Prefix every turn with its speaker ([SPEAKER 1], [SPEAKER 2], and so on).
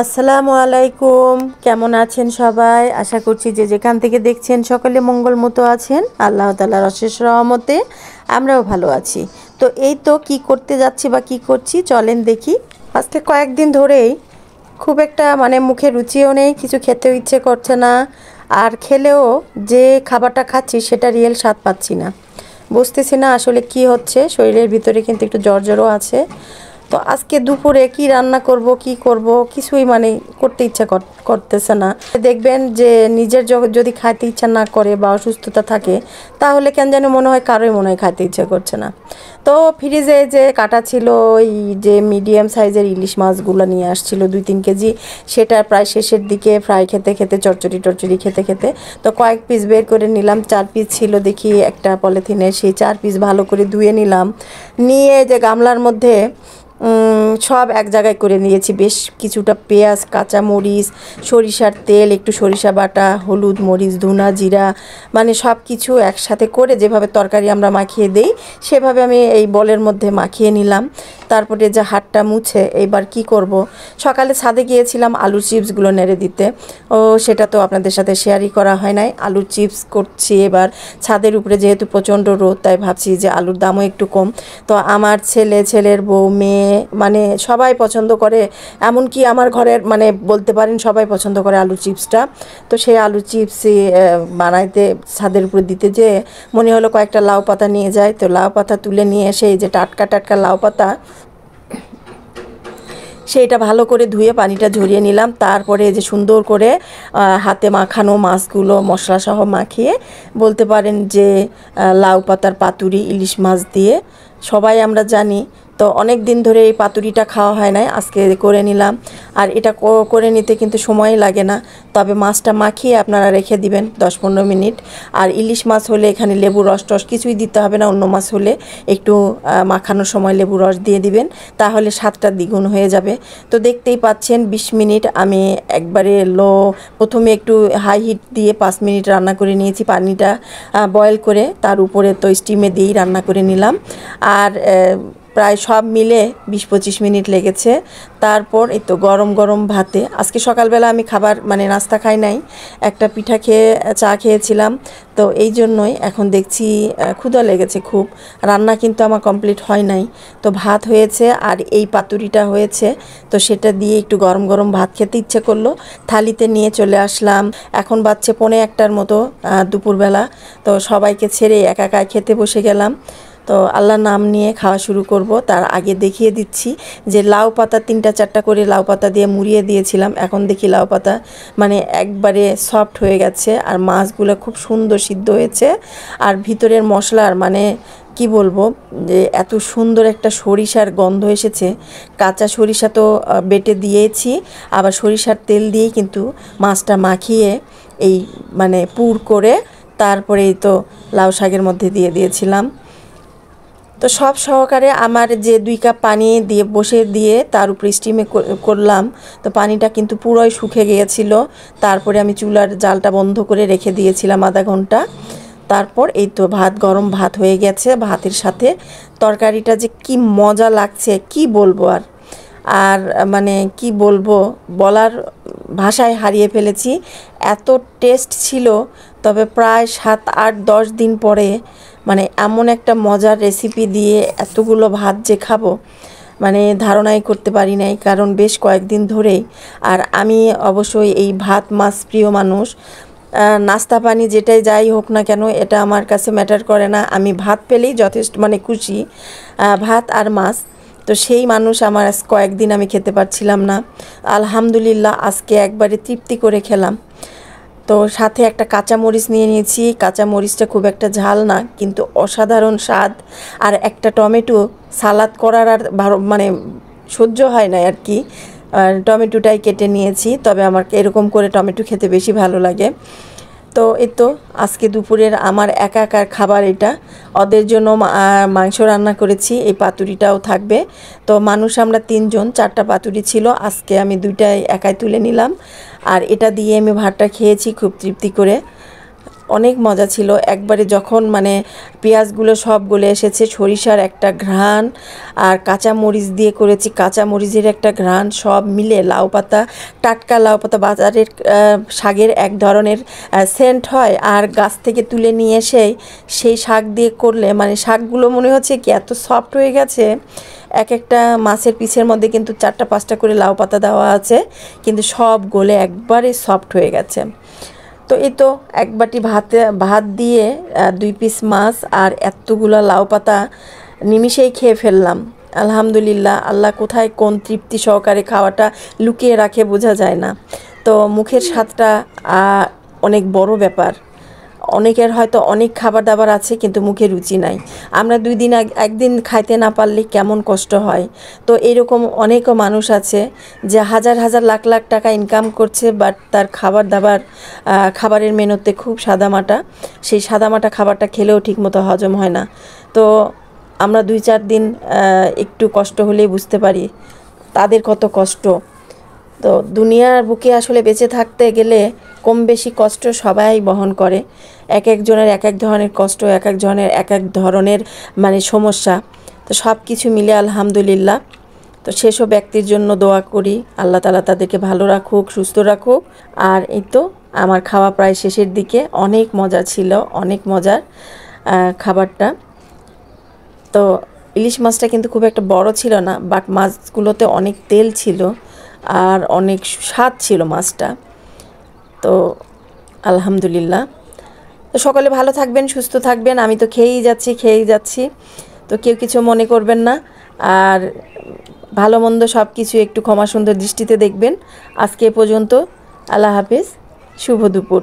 [SPEAKER 1] আসসালামু আলাইকুম, কেমন আছেন সবাই? আশা করছি যে যেখান থেকে দেখছেন সকলে মঙ্গল মতো আছেন। আল্লাহ তাআলার অশেষ রহমতে আমরাও ভালো আছি। তো এই তো কি করতে যাচ্ছি বা কি করছি চলেন দেখি। আজকে কয়েকদিন ধরেই খুব একটা মুখে রুচিও নেই, কিছু খেতেও ইচ্ছে করছে না, আর খেলেও যে খাবারটা খাচ্ছি সেটা রিয়েল স্বাদ পাচ্ছি না। বুঝতেছি না আসলে কি হচ্ছে, শরীরের ভিতরে কিন্তু একটু জ্বরও আছে। তো আজকে দুপুরে কি রান্না করব কি করব কিছুই করতে ইচ্ছা করতেছে না। দেখবেন যে নিজের যদি খাইতে ইচ্ছা না করে বা অসুস্থতা থাকে তাহলে কেন যেন মনে হয় কারোই মনে হয় খাইতে ইচ্ছা করছে না। তো ফ্রিজে যে কাটা ছিল ওই যে মিডিয়াম সাইজের ইলিশ মাছগুলো নিয়ে আসছিল 2-3 কেজি, সেটা প্রায় শেষের দিকে ফ্রাই খেতে খেতে চচ্চড়ি খেতে খেতে তো কয়েক পিস বের করে নিলাম। 4 পিস ছিল দেখি একটা পলিথিনে, সেই 4 পিস ভালো করে ধুয়ে নিলাম। নিয়ে যে গামলার মধ্যে সব এক জায়গায় করে নিয়েছি। বেশ কিছুটা পেঁয়াজ, কাঁচা মরিচ, সরিষার তেল, একটু সরিষা বাটা, হলুদ, মরিচ, ধনা, জিরা, সব কিছু একসাথে করে যেভাবে তরকারি আমরা মাখিয়ে দেই সেভাবে আমি এই বলের মধ্যে মাখিয়ে নিলাম। তারপরে যে হাতটা মুছে এইবার কি করব, সকালে ছাদে গিয়েছিলাম আলুর চিপসগুলো নেড়ে দিতে। সেটা তো আপনাদের সাথে শেয়ারই করা হয় নাই। আলুর চিপস করছি এবার ছাদের উপরে, যেহেতু প্রচণ্ড রোদ তাই ভাবছি যে আলুর দামও একটু কম। তো আমার ছেলের বউ, মেয়ে সবাই পছন্দ করে, এমনকি আমার ঘরের বলতে পারেন সবাই পছন্দ করে আলুর চিপসটা। তো সেই আলুর চিপসই বানাইতে ছাদের উপরে দিতে যে মনে হলো কয়েকটা লাউ পাতা নিয়ে যায়। তো লাউ পাতা তুলে নিয়ে এসে এই যে টাটকা টাটকা লাউ পাতা, সেইটা ভালো করে ধুয়ে পানিটা ঝরিয়ে নিলাম। তারপরে যে সুন্দর করে হাতে মাখানো মাছগুলো মশলা সহ মাখিয়ে, বলতে পারেন যে লাউ পাতার পাতুরি ইলিশ মাছ দিয়ে সবাই আমরা জানি। তো অনেক দিন ধরে এই পাতুরিটা খাওয়া হয় না, আজকে করে নিলাম। আর এটা করে নিতে কিন্তু সময় লাগে না, তবে মাছটা মাখিয়ে আপনারা রেখে দিবেন 10-15 মিনিট। আর ইলিশ মাছ হলে এখানে লেবু রস টস কিছুই দিতে হবে না। অন্য মাছ হলে একটু মাখানোর সময় লেবু রস দিয়ে দিবেন, তাহলে স্বাদটা দ্বিগুণ হয়ে যাবে। তো দেখতেই পাচ্ছেন 20 মিনিট আমি একবারে প্রথমে একটু হাই হিট দিয়ে 5 মিনিট রান্না করে নিয়েছি। পানিটা বয়েল করে তার উপরে তো স্টিমে দিয়েই রান্না করে নিলাম। আর প্রায় সব মিলে 20-25 মিনিট লেগেছে। তারপর এই তো গরম গরম ভাতে, আজকে সকালবেলা আমি খাবার নাস্তা খাই নাই, একটা পিঠা খেয়ে চা খেয়েছিলাম। তো এই জন্যই এখন দেখছি ক্ষুধা লেগেছে খুব। রান্না কিন্তু আমার কমপ্লিট হয় নাই। তো ভাত হয়েছে আর এই পাতুরিটা হয়েছে, তো সেটা দিয়ে একটু গরম গরম ভাত খেতে ইচ্ছে করলো, থালিতে নিয়ে চলে আসলাম। এখন বাজছে 1:45টার মতো দুপুরবেলা। তো সবাইকে ছেড়ে একা একা খেতে বসে গেলাম। তো আল্লাহর নাম নিয়ে খাওয়া শুরু করব। তার আগে দেখিয়ে দিচ্ছি যে লাউ পাতা 3-4টা করে লাউ পাতা দিয়ে মুড়িয়ে দিয়েছিলাম। এখন দেখি লাউ পাতা একবারে সফট হয়ে গেছে, আর মাছগুলো খুব সুন্দর সিদ্ধ হয়েছে। আর ভিতরের মশলার কি বলবো, যে এত সুন্দর একটা সরিষার গন্ধ এসেছে। কাঁচা সরিষা তো বেটে দিয়েছি, আবার সরিষার তেল দিয়েই কিন্তু মাছটা মাখিয়ে এই পুর করে তারপরেই তো লাউ শাকের মধ্যে দিয়ে দিয়েছিলাম। তো সব সহকারে আমার যে 2 কাপ পানি দিয়ে বসে দিয়ে তার উপরে স্টিমে করলাম। তো পানিটা কিন্তু পুরোই শুকিয়ে গিয়েছিল। তারপরে আমি চুলার জালটা বন্ধ করে রেখে দিয়েছিলাম আধা ঘন্টা। তারপর এই তো গরম ভাত হয়ে গেছে। ভাতের সাথে তরকারিটা যে কি মজা লাগছে কি বলবো আর। আর কি বলবো, বলার ভাষায় হারিয়ে ফেলেছি, এত টেস্ট ছিল। তবে প্রায় 7-8-10 দিন পরে এমন একটা মজার রেসিপি দিয়ে এতগুলো ভাত যে খাবো ধারণাই করতে পারি নাই, কারণ বেশ কয়েকদিন ধরেই। আর আমি অবশ্যই এই ভাত মাছ প্রিয় মানুষ। নাস্তা পানি যেটাই যাই হোক না কেন এটা আমার কাছে ম্যাটার করে না, আমি ভাত পেলেই যথেষ্ট খুশি, ভাত আর মাছ। তো সেই মানুষ আমার কয়েকদিন আমি খেতে পারছিলাম না। আলহামদুলিল্লাহ আজকে একবারে তৃপ্তি করে খেলাম। তো সাথে একটা কাঁচা মরিচ নিয়ে নিয়েছি। কাঁচা মরিচটা খুব একটা ঝাল না, কিন্তু অসাধারণ স্বাদ। আর একটা টমেটো সালাদ করার আর সহ্য হয় না আর কি, টমেটোটাই কেটে নিয়েছি। তবে আমার এরকম করে টমেটো খেতে বেশি ভালো লাগে। তো এই তো আজকে দুপুরের আমার একা একার খাবার এটা। ওদের জন্য মাংস রান্না করেছি, এই পাতুরিটাও থাকবে। তো মানুষ আমরা 3 জন, 4টা পাতুরি ছিল, আজকে আমি 2টাই একাই তুলে নিলাম। আর এটা দিয়ে আমি ভাতটা খেয়েছি খুব তৃপ্তি করে। অনেক মজা ছিল। একবারে যখন মানে পেঁয়াজগুলো সব গলে এসেছে, সরিষার একটা ঘ্রাণ আর কাঁচা মরিচ দিয়ে করেছি, কাঁচা মরিচের একটা ঘ্রাণ, সব মিলে লাউ পাতা, টাটকা লাউ পাতা, বাজারের শাকের এক ধরনের সেন্ট হয়, আর গাছ থেকে তুলে নিয়ে এসেই সেই শাক দিয়ে করলে মানে শাকগুলো মনে হচ্ছে কি এত সফট হয়ে গেছে। এক একটা মাছের পিসের মধ্যে কিন্তু 4টা 5টা করে লাউ পাতা দেওয়া আছে, কিন্তু সব গলে একবারে সফট হয়ে গেছে। তো এই তো এক বাটি ভাত দিয়ে 2 পিস মাছ আর এতগুলো লাউ পাতা নিমিষেই খেয়ে ফেললাম। আলহামদুলিল্লাহ, আল্লাহ কোথায় কোন তৃপ্তি সহকারে খাওয়াটা লুকিয়ে রাখে বোঝা যায় না। তো মুখের স্বাদটা অনেক বড় ব্যাপার। অনেকের হয়তো অনেক খাবার দাবার আছে কিন্তু মুখে রুচি নাই। আমরা 2 দিন একদিন খাইতে না পারলে কেমন কষ্ট হয়। তো এরকম অনেকও মানুষ আছে যে হাজার হাজার লাখ লাখ টাকা ইনকাম করছে, বাট তার খাবার দাবার খাবারের মেনুতে খুব সাদামাটা, সেই সাদামাটা খাবারটা খেলেও ঠিকমতো হজম হয় না। তো আমরা 2-4 দিন একটু কষ্ট হলেই বুঝতে পারি তাদের কত কষ্ট। তো দুনিয়ার বুকে আসলে বেঁচে থাকতে গেলে কম বেশি কষ্ট সবাই বহন করে। এক একজনের এক এক ধরনের কষ্ট, এক একজনের এক এক ধরনের মানে সমস্যা। তো সব কিছু মিলে আলহামদুলিল্লাহ। তো সেসব ব্যক্তির জন্য দোয়া করি, আল্লাহ তাআলা তাদেরকে ভালো রাখুক, সুস্থ রাখুক। আর এই তো আমার খাওয়া প্রায় শেষের দিকে। অনেক মজা ছিল, অনেক মজার খাবারটা। তো ইলিশ মাছটা কিন্তু খুব একটা বড় ছিল না, বাট মাছগুলোতে অনেক তেল ছিল আর অনেক স্বাদ ছিল মাছটা। তো আলহামদুলিল্লাহ। তো সকলে ভালো থাকবেন, সুস্থ থাকবেন। আমি তো খেয়েই যাচ্ছি। তো কেউ কিছু মনে করবেন না। আর ভালো মন্দ সব কিছু একটু ক্ষমা সুন্দর দৃষ্টিতে দেখবেন। আজকে এ পর্যন্ত। আল্লাহ হাফেজ, শুভ দুপুর।